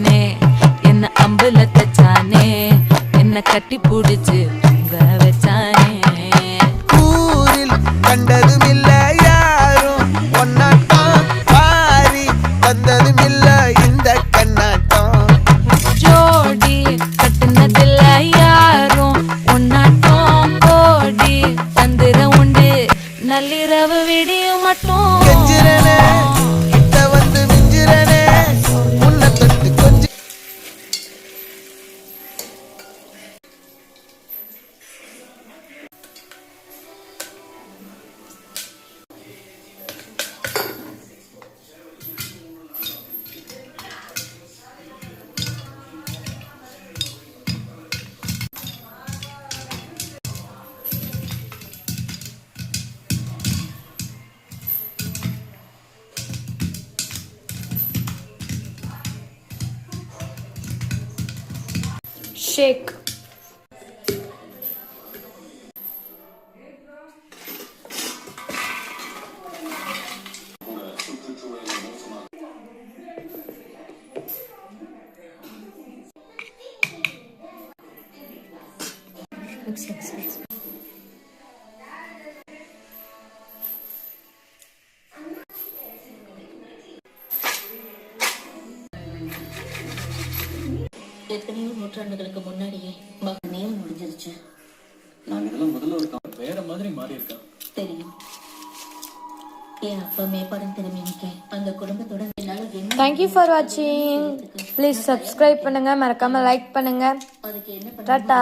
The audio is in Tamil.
வச்சானே என்ன அம்புல தச்சானே என்ன கட்டி புடிச்சு தூங்க வச்சானே ஊரில் கண்டதும் இல்ல யாரும் ஒன்னாட்டம் பாரி வந்ததும் இல்ல இந்த கண்ணாட்டம் ஜோடி கட்டுனதில்ல யாரும் ஒன்னாட்டம் கோடி தந்திர உண்டு நள்ளிரவு விடியும் மட்டும் கெஞ்சிரனே கிட்ட வந்து மிஞ்சிரனே உன்னை தொட்டு கொஞ்சம் ஷேக் எத்தனையோ நூற்றாண்டுகளுக்கு முன்னாடியே நேரம் முடிஞ்சிருச்சு. நாங்க இதெல்லாம் முதல்ல ஒரு வேற மாதிரி மாறி இருக்கோம் தெரியும். என் அப்பா மேப்பாடம் திரும்பினிக்க அந்த குடும்பத்தோட என்னால என்ன தேங்க்யூ ஃபார் வாட்சிங். ப்ளீஸ் சப்ஸ்கிரைப் பண்ணுங்க, மறக்காம லைக் பண்ணுங்க. அதுக்கு என்ன டாடா.